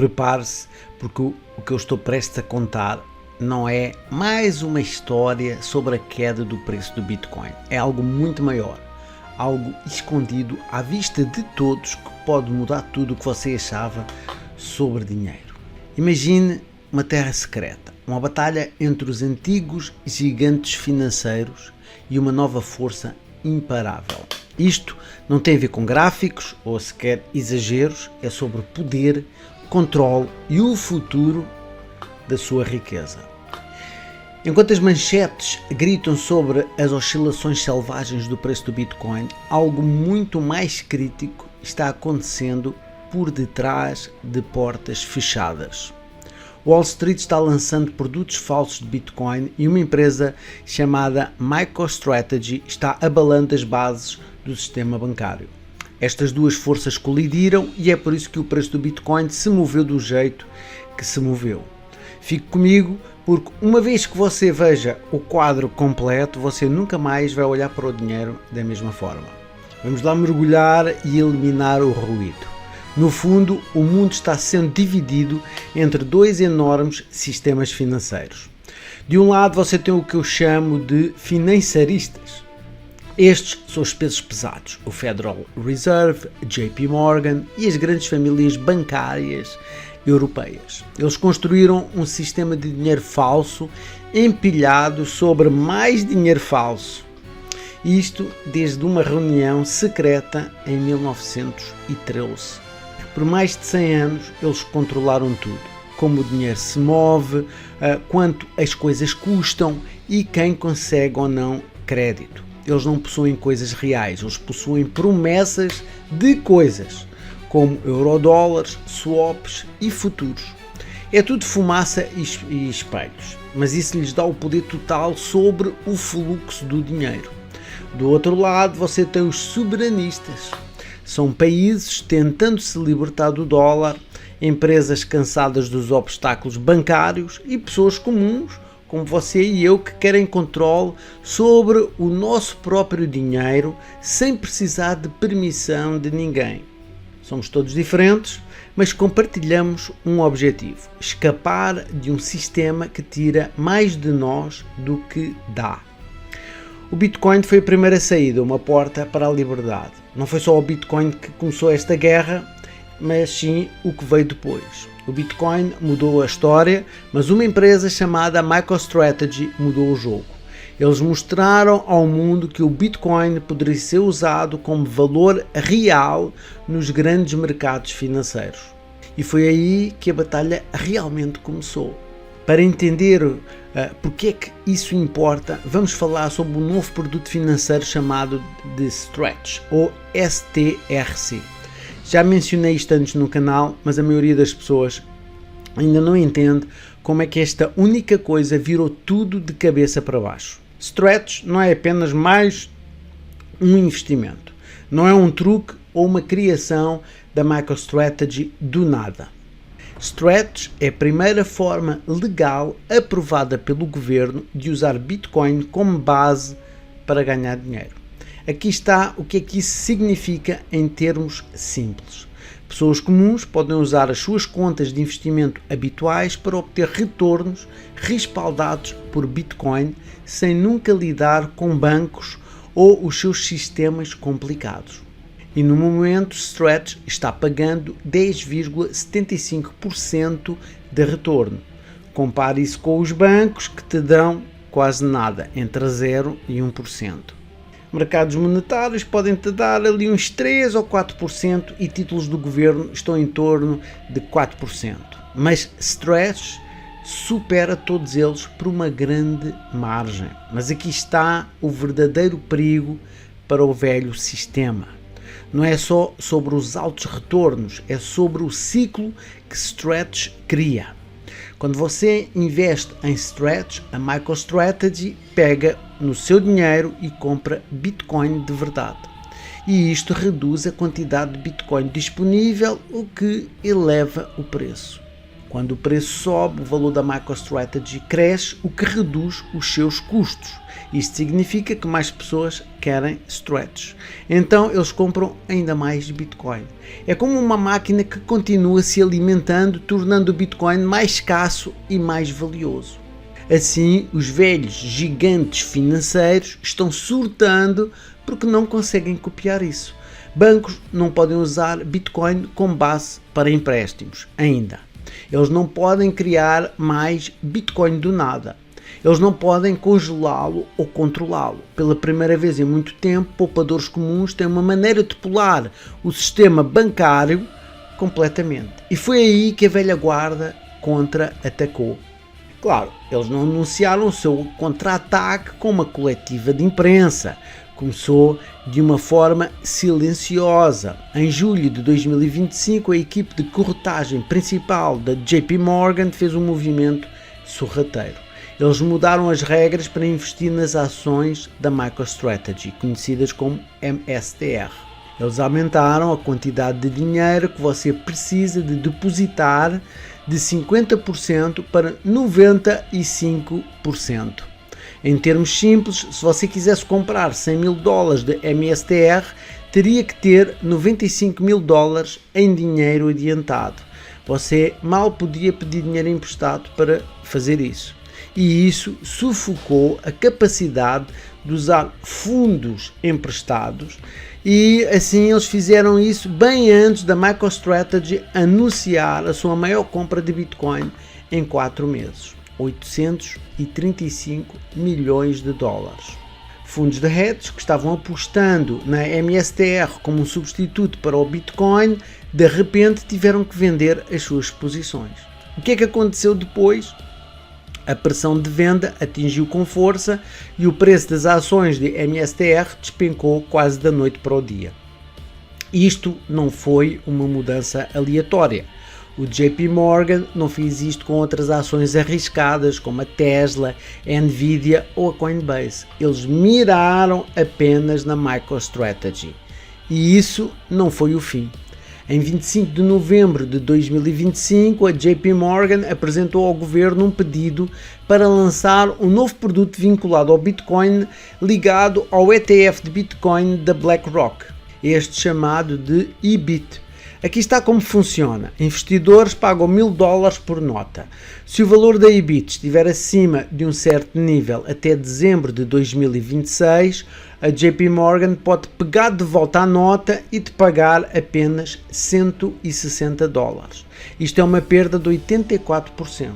Prepare-se, porque o que eu estou prestes a contar não é mais uma história sobre a queda do preço do Bitcoin. É algo muito maior, algo escondido à vista de todos que pode mudar tudo o que você achava sobre dinheiro. Imagine uma terra secreta, uma batalha entre os antigos gigantes financeiros e uma nova força imparável. Isto não tem a ver com gráficos ou sequer exageros, é sobre poder, controle e o futuro da sua riqueza. Enquanto as manchetes gritam sobre as oscilações selvagens do preço do Bitcoin, algo muito mais crítico está acontecendo por detrás de portas fechadas. Wall Street está lançando produtos falsos de Bitcoin e uma empresa chamada MicroStrategy está abalando as bases do sistema bancário. Estas duas forças colidiram e é por isso que o preço do Bitcoin se moveu do jeito que se moveu. Fique comigo, porque uma vez que você veja o quadro completo, você nunca mais vai olhar para o dinheiro da mesma forma. Vamos lá mergulhar e eliminar o ruído. No fundo, o mundo está sendo dividido entre dois enormes sistemas financeiros. De um lado, você tem o que eu chamo de financiaristas. Estes são os pesos pesados, o Federal Reserve, JP Morgan e as grandes famílias bancárias europeias. Eles construíram um sistema de dinheiro falso empilhado sobre mais dinheiro falso. Isto desde uma reunião secreta em 1913. Por mais de 100 anos, eles controlaram tudo. Como o dinheiro se move, quanto as coisas custam e quem consegue ou não crédito. Eles não possuem coisas reais, eles possuem promessas de coisas, como eurodólares, swaps e futuros. É tudo fumaça e espelhos, mas isso lhes dá o poder total sobre o fluxo do dinheiro. Do outro lado, você tem os soberanistas. São países tentando se libertar do dólar, empresas cansadas dos obstáculos bancários e pessoas comuns, como você e eu, que querem controle sobre o nosso próprio dinheiro sem precisar de permissão de ninguém. Somos todos diferentes, mas compartilhamos um objetivo: escapar de um sistema que tira mais de nós do que dá. O Bitcoin foi a primeira saída, uma porta para a liberdade. Não foi só o Bitcoin que começou esta guerra, mas sim o que veio depois. O Bitcoin mudou a história, mas uma empresa chamada MicroStrategy mudou o jogo. Eles mostraram ao mundo que o Bitcoin poderia ser usado como valor real nos grandes mercados financeiros. E foi aí que a batalha realmente começou. Para entender porque é que isso importa, vamos falar sobre um novo produto financeiro chamado de Stretch, ou STRC. Já mencionei isto antes no canal, mas a maioria das pessoas ainda não entende como é que esta única coisa virou tudo de cabeça para baixo. Stretch não é apenas mais um investimento, não é um truque ou uma criação da MicroStrategy do nada. Stretch é a primeira forma legal aprovada pelo governo de usar Bitcoin como base para ganhar dinheiro. Aqui está o que é que isso significa em termos simples. Pessoas comuns podem usar as suas contas de investimento habituais para obter retornos respaldados por Bitcoin sem nunca lidar com bancos ou os seus sistemas complicados. E no momento, Stretch está pagando 10,75% de retorno. Compare isso com os bancos que te dão quase nada, entre 0% e 1%. Mercados monetários podem te dar ali uns 3 ou 4% e títulos do governo estão em torno de 4%. Mas Stretch supera todos eles por uma grande margem. Mas aqui está o verdadeiro perigo para o velho sistema. Não é só sobre os altos retornos, é sobre o ciclo que Stretch cria. Quando você investe em Stretch, a MicroStrategy pega no seu dinheiro e compra Bitcoin de verdade. E isto reduz a quantidade de Bitcoin disponível, o que eleva o preço. Quando o preço sobe, o valor da MicroStrategy cresce, o que reduz os seus custos. Isto significa que mais pessoas querem stretch. Então eles compram ainda mais Bitcoin. É como uma máquina que continua se alimentando, tornando o Bitcoin mais escasso e mais valioso. Assim, os velhos gigantes financeiros estão surtando porque não conseguem copiar isso. Bancos não podem usar Bitcoin como base para empréstimos, ainda. Eles não podem criar mais Bitcoin do nada. Eles não podem congelá-lo ou controlá-lo. Pela primeira vez em muito tempo, poupadores comuns têm uma maneira de pular o sistema bancário completamente. E foi aí que a velha guarda contra-atacou. Claro, eles não anunciaram o seu contra-ataque com uma coletiva de imprensa. Começou de uma forma silenciosa. Em julho de 2025, a equipe de corretagem principal da JP Morgan fez um movimento sorrateiro. Eles mudaram as regras para investir nas ações da MicroStrategy, conhecidas como MSTR. Eles aumentaram a quantidade de dinheiro que você precisa de depositar de 50% para 95%. Em termos simples, se você quisesse comprar 100 mil dólares de MSTR, teria que ter 95 mil dólares em dinheiro adiantado. Você mal podia pedir dinheiro emprestado para fazer isso. E isso sufocou a capacidade de usar fundos emprestados, e assim eles fizeram isso bem antes da MicroStrategy anunciar a sua maior compra de Bitcoin em 4 meses. 835 milhões de dólares. Fundos de hedge que estavam apostando na MSTR como um substituto para o Bitcoin, de repente tiveram que vender as suas posições. O que é que aconteceu depois? A pressão de venda atingiu com força e o preço das ações de MSTR despencou quase da noite para o dia. Isto não foi uma mudança aleatória. O JP Morgan não fez isto com outras ações arriscadas como a Tesla, a Nvidia ou a Coinbase. Eles miraram apenas na MicroStrategy. E isso não foi o fim. Em 25 de novembro de 2025, a JP Morgan apresentou ao governo um pedido para lançar um novo produto vinculado ao Bitcoin ligado ao ETF de Bitcoin da BlackRock, este chamado de IBIT. Aqui está como funciona. Investidores pagam 1000 dólares por nota. Se o valor da IBIT estiver acima de um certo nível até dezembro de 2026, a JP Morgan pode pegar de volta a nota e te pagar apenas 160 dólares. Isto é uma perda de 84%.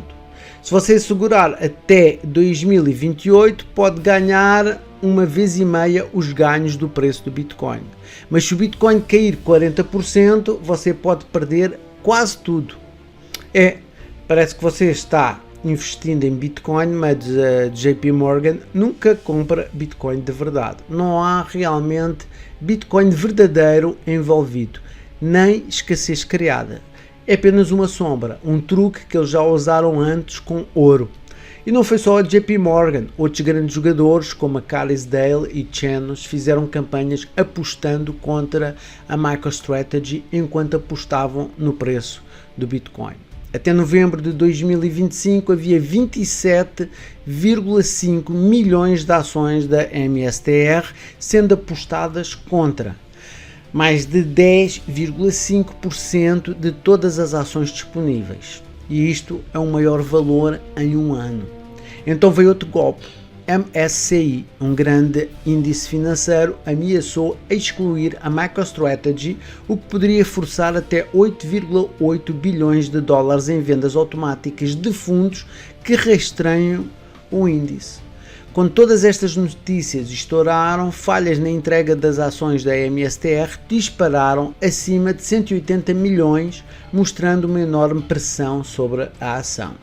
Se você segurar até 2028, pode ganhar uma vez e meia os ganhos do preço do Bitcoin. Mas se o Bitcoin cair 40%, você pode perder quase tudo. Parece que você está investindo em Bitcoin, mas a JP Morgan nunca compra Bitcoin de verdade. Não há realmente Bitcoin verdadeiro envolvido, nem escassez criada. É apenas uma sombra, um truque que eles já usaram antes com ouro. E não foi só a JP Morgan, outros grandes jogadores como a Carisdale e Chanos fizeram campanhas apostando contra a MicroStrategy enquanto apostavam no preço do Bitcoin. Até novembro de 2025 havia 27,5 milhões de ações da MSTR sendo apostadas contra. Mais de 10,5% de todas as ações disponíveis. E isto é o maior valor em um ano. Então veio outro golpe. MSCI, um grande índice financeiro, ameaçou excluir a MicroStrategy, o que poderia forçar até 8,8 bilhões de dólares em vendas automáticas de fundos que rastreiam o índice. Quando todas estas notícias estouraram, falhas na entrega das ações da MSTR dispararam acima de 180 milhões, mostrando uma enorme pressão sobre a ação.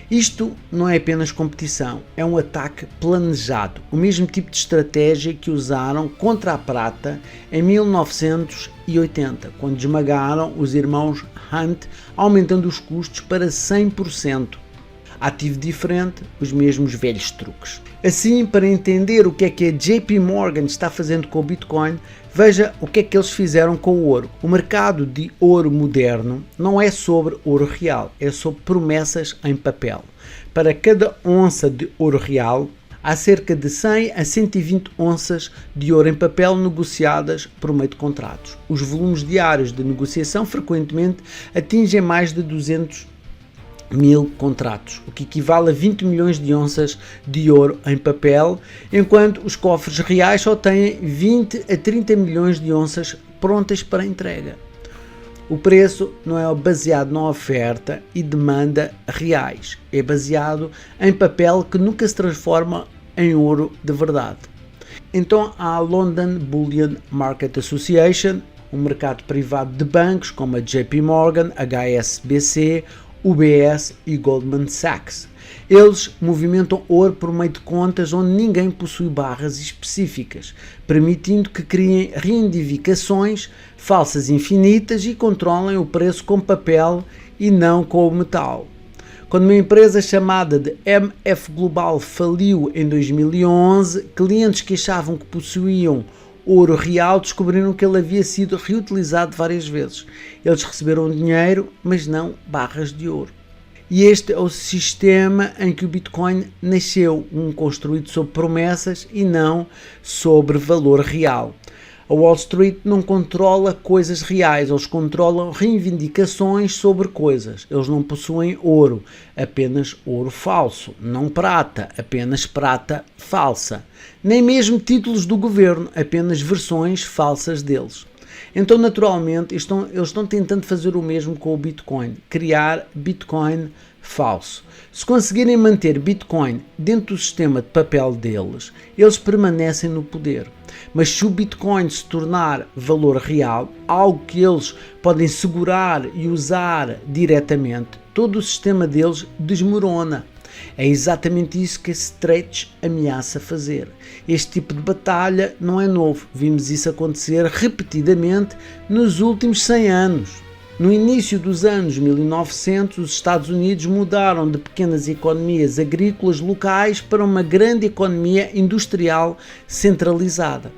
Isto não é apenas competição, é um ataque planejado, o mesmo tipo de estratégia que usaram contra a prata em 1980, quando esmagaram os irmãos Hunt, aumentando os custos para 100%. ativo diferente, os mesmos velhos truques. Assim, para entender o que a JP Morgan está fazendo com o Bitcoin, veja o que é que eles fizeram com o ouro. O mercado de ouro moderno não é sobre ouro real, é sobre promessas em papel. Para cada onça de ouro real, há cerca de 100 a 120 onças de ouro em papel negociadas por meio de contratos. Os volumes diários de negociação frequentemente atingem mais de 200.000 contratos, o que equivale a 20 milhões de onças de ouro em papel, enquanto os cofres reais só têm 20 a 30 milhões de onças prontas para entrega. O preço não é baseado na oferta e demanda reais, é baseado em papel que nunca se transforma em ouro de verdade. Então há a London Bullion Market Association, um mercado privado de bancos como a JP Morgan, HSBC, UBS e Goldman Sachs. Eles movimentam ouro por meio de contas onde ninguém possui barras específicas, permitindo que criem reivindicações falsas infinitas e controlem o preço com papel e não com o metal. Quando uma empresa chamada de MF Global faliu em 2011, clientes que achavam que possuíam ouro real descobriram que ele havia sido reutilizado várias vezes. Eles receberam dinheiro, mas não barras de ouro. E este é o sistema em que o Bitcoin nasceu, construído sobre promessas e não sobre valor real. A Wall Street não controla coisas reais, eles controlam reivindicações sobre coisas. Eles não possuem ouro, apenas ouro falso, não prata, apenas prata falsa. Nem mesmo títulos do governo, apenas versões falsas deles. Então, naturalmente, eles estão tentando fazer o mesmo com o Bitcoin, criar Bitcoin falso. Se conseguirem manter Bitcoin dentro do sistema de papel deles, eles permanecem no poder. Mas se o Bitcoin se tornar valor real, algo que eles podem segurar e usar diretamente, todo o sistema deles desmorona. É exatamente isso que a Stretch ameaça fazer. Este tipo de batalha não é novo, vimos isso acontecer repetidamente nos últimos 100 anos. No início dos anos 1900, os Estados Unidos mudaram de pequenas economias agrícolas locais para uma grande economia industrial centralizada.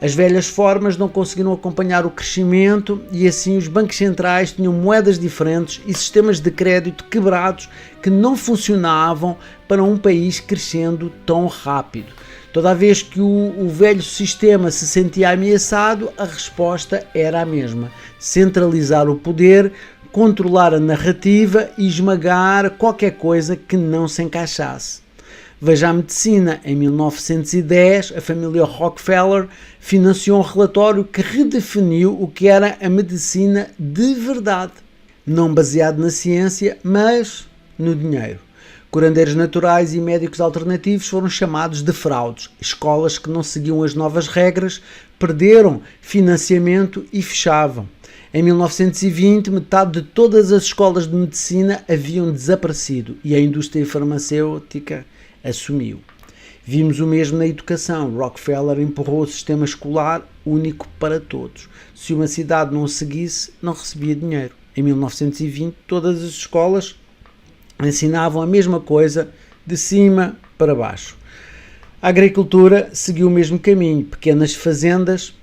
As velhas formas não conseguiram acompanhar o crescimento e assim os bancos centrais tinham moedas diferentes e sistemas de crédito quebrados que não funcionavam para um país crescendo tão rápido. Toda vez que o velho sistema se sentia ameaçado, a resposta era a mesma: centralizar o poder, controlar a narrativa e esmagar qualquer coisa que não se encaixasse. Veja a medicina. Em 1910, a família Rockefeller financiou um relatório que redefiniu o que era a medicina de verdade, não baseado na ciência, mas no dinheiro. Curandeiros naturais e médicos alternativos foram chamados de fraudes. Escolas que não seguiam as novas regras perderam financiamento e fechavam. Em 1920, metade de todas as escolas de medicina haviam desaparecido e a indústria farmacêutica assumiu. Vimos o mesmo na educação. Rockefeller empurrou o sistema escolar único para todos. Se uma cidade não o seguisse, não recebia dinheiro. Em 1920, todas as escolas ensinavam a mesma coisa de cima para baixo. A agricultura seguiu o mesmo caminho. Pequenas fazendas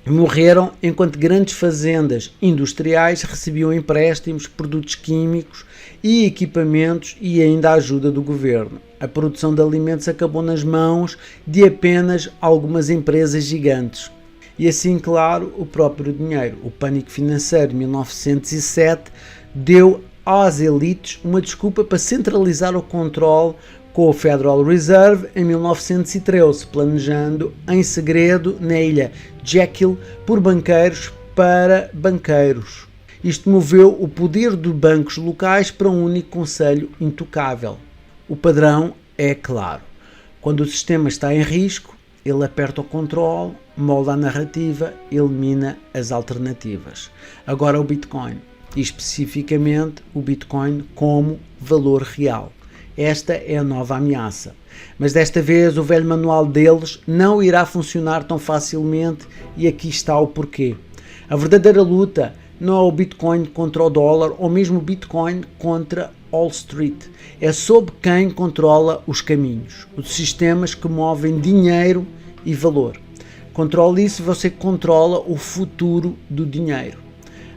morreram enquanto grandes fazendas industriais recebiam empréstimos, produtos químicos e equipamentos e ainda a ajuda do governo. A produção de alimentos acabou nas mãos de apenas algumas empresas gigantes. E assim, claro, o próprio dinheiro. O pânico financeiro de 1907 deu às elites uma desculpa para centralizar o controle com o Federal Reserve em 1913, planejando em segredo na ilha Jekyll por banqueiros para banqueiros. Isto moveu o poder dos bancos locais para um único conselho intocável. O padrão é claro. Quando o sistema está em risco, ele aperta o controle, molda a narrativa, elimina as alternativas. Agora o Bitcoin, e especificamente o Bitcoin como valor real. Esta é a nova ameaça. Mas desta vez o velho manual deles não irá funcionar tão facilmente e aqui está o porquê. A verdadeira luta não é o Bitcoin contra o dólar ou mesmo o Bitcoin contra Wall Street. É sob quem controla os caminhos, os sistemas que movem dinheiro e valor. Controla isso e você controla o futuro do dinheiro.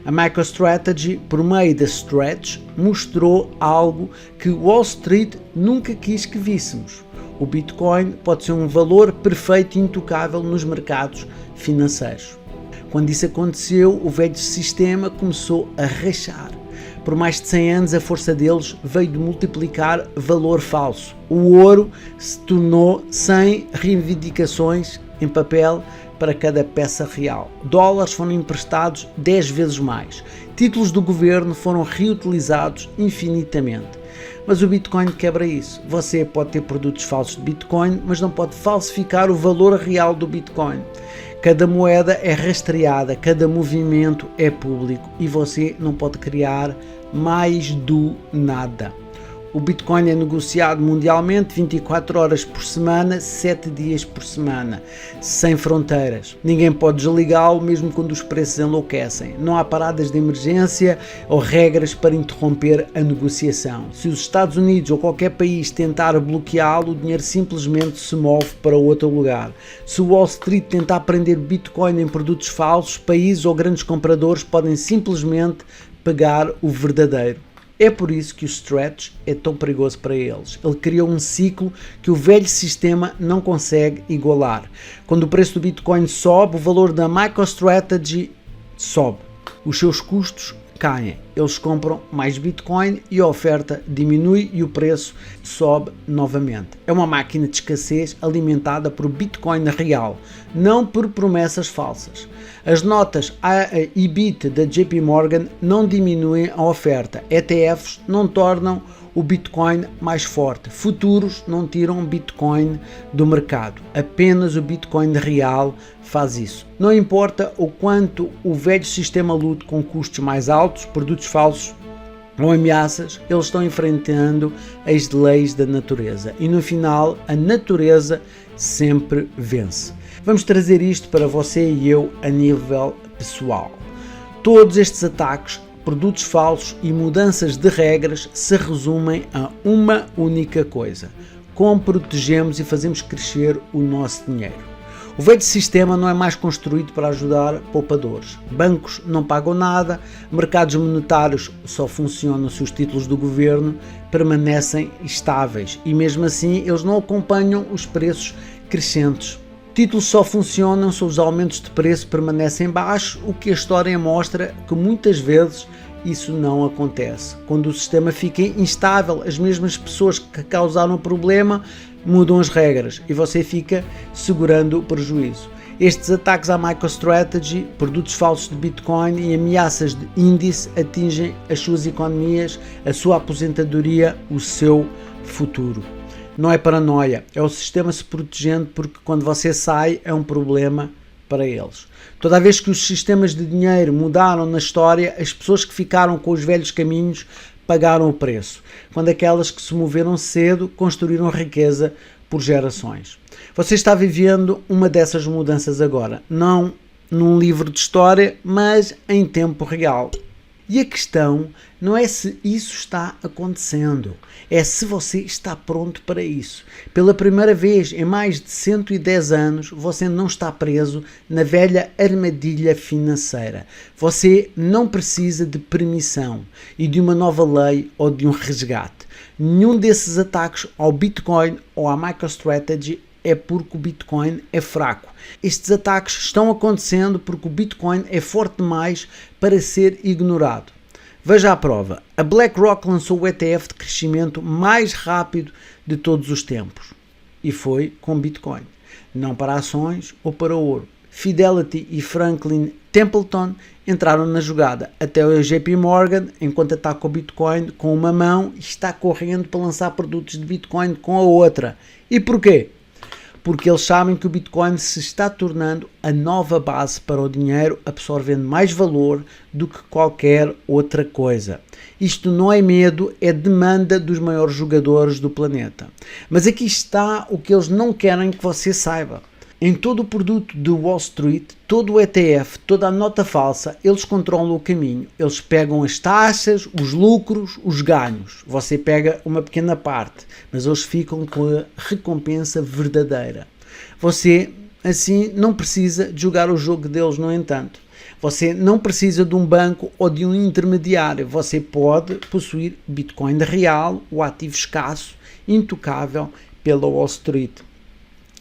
A MicroStrategy, por meio da Stretch, mostrou algo que Wall Street nunca quis que víssemos. O Bitcoin pode ser um valor perfeito e intocável nos mercados financeiros. Quando isso aconteceu, o velho sistema começou a rachar. Por mais de 100 anos, a força deles veio de multiplicar valor falso. O ouro se tornou 100 reivindicações em papel para cada peça real. Dólares foram emprestados 10 vezes mais. Títulos do governo foram reutilizados infinitamente. Mas o Bitcoin quebra isso. Você pode ter produtos falsos de Bitcoin, mas não pode falsificar o valor real do Bitcoin. Cada moeda é rastreada, cada movimento é público e você não pode criar mais do nada. O Bitcoin é negociado mundialmente 24 horas por semana, 7 dias por semana, sem fronteiras. Ninguém pode desligá-lo mesmo quando os preços enlouquecem. Não há paradas de emergência ou regras para interromper a negociação. Se os Estados Unidos ou qualquer país tentar bloqueá-lo, o dinheiro simplesmente se move para outro lugar. Se o Wall Street tentar prender Bitcoin em produtos falsos, países ou grandes compradores podem simplesmente pegar o verdadeiro. É por isso que o Stretch é tão perigoso para eles. Ele criou um ciclo que o velho sistema não consegue igualar. Quando o preço do Bitcoin sobe, o valor da MicroStrategy sobe. Os seus custos caem. Eles compram mais Bitcoin e a oferta diminui e o preço sobe novamente. É uma máquina de escassez alimentada por Bitcoin real, não por promessas falsas. As notas EBIT da JP Morgan não diminuem a oferta. ETFs não tornam o Bitcoin mais forte. Futuros não tiram Bitcoin do mercado. Apenas o Bitcoin real faz isso. Não importa o quanto o velho sistema lute com custos mais altos, produtos falsos ou ameaças, eles estão enfrentando as leis da natureza. E no final, a natureza sempre vence. Vamos trazer isto para você e eu a nível pessoal. Todos estes ataques, produtos falsos e mudanças de regras se resumem a uma única coisa: como protegemos e fazemos crescer o nosso dinheiro. O velho sistema não é mais construído para ajudar poupadores. Bancos não pagam nada, mercados monetários só funcionam se os títulos do governo permanecem estáveis e mesmo assim eles não acompanham os preços crescentes. Títulos só funcionam se os aumentos de preço permanecem baixos, o que a história mostra que muitas vezes isso não acontece. Quando o sistema fica instável, as mesmas pessoas que causaram o problema mudam as regras e você fica segurando o prejuízo. Estes ataques à MicroStrategy, produtos falsos de Bitcoin e ameaças de índice atingem as suas economias, a sua aposentadoria, o seu futuro. Não é paranoia, é o sistema se protegendo porque quando você sai é um problema para eles. Toda vez que os sistemas de dinheiro mudaram na história, as pessoas que ficaram com os velhos caminhos pagaram o preço, quando aquelas que se moveram cedo construíram riqueza por gerações. Você está vivendo uma dessas mudanças agora, não num livro de história, mas em tempo real. E a questão não é se isso está acontecendo, é se você está pronto para isso. Pela primeira vez em mais de 110 anos, você não está preso na velha armadilha financeira. Você não precisa de permissão e de uma nova lei ou de um resgate. Nenhum desses ataques ao Bitcoin ou à MicroStrategy é porque o Bitcoin é fraco. Estes ataques estão acontecendo porque o Bitcoin é forte demais para ser ignorado. Veja a prova. A BlackRock lançou o ETF de crescimento mais rápido de todos os tempos. E foi com Bitcoin. Não para ações ou para ouro. Fidelity e Franklin Templeton entraram na jogada. Até o JP Morgan, enquanto ataca o Bitcoin com uma mão, está correndo para lançar produtos de Bitcoin com a outra. E porquê? Porque eles sabem que o Bitcoin se está tornando a nova base para o dinheiro, absorvendo mais valor do que qualquer outra coisa. Isto não é medo, é demanda dos maiores jogadores do planeta. Mas aqui está o que eles não querem que você saiba. Em todo o produto de Wall Street, todo o ETF, toda a nota falsa, eles controlam o caminho. Eles pegam as taxas, os lucros, os ganhos. Você pega uma pequena parte, mas eles ficam com a recompensa verdadeira. Você, assim, não precisa de jogar o jogo deles, no entanto. Você não precisa de um banco ou de um intermediário. Você pode possuir Bitcoin real, o ativo escasso, intocável pela Wall Street.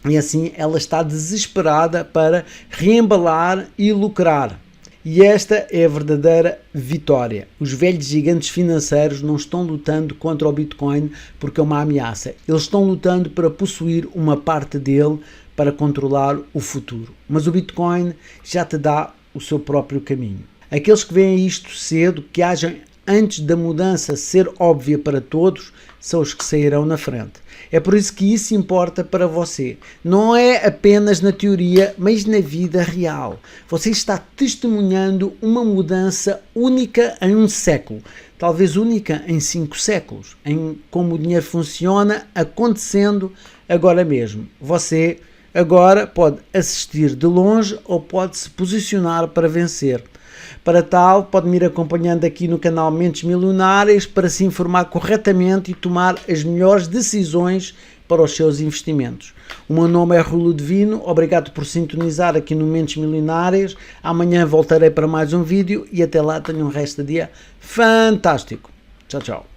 E assim ela está desesperada para reembalar e lucrar. E esta é a verdadeira vitória. Os velhos gigantes financeiros não estão lutando contra o Bitcoin porque é uma ameaça. Eles estão lutando para possuir uma parte dele para controlar o futuro. Mas o Bitcoin já te dá o seu próprio caminho. Aqueles que veem isto cedo, que agem antes da mudança ser óbvia para todos, são os que sairão na frente. É por isso que isso importa para você. Não é apenas na teoria, mas na vida real. Você está testemunhando uma mudança única em um século, talvez única em 5 séculos, em como o dinheiro funciona, acontecendo agora mesmo. Você agora pode assistir de longe ou pode se posicionar para vencer. Para tal, pode-me ir acompanhando aqui no canal Mentes Milionárias para se informar corretamente e tomar as melhores decisões para os seus investimentos. O meu nome é Rui Divino, obrigado por sintonizar aqui no Mentes Milionárias. Amanhã voltarei para mais um vídeo e até lá tenham um resto de dia fantástico. Tchau, tchau.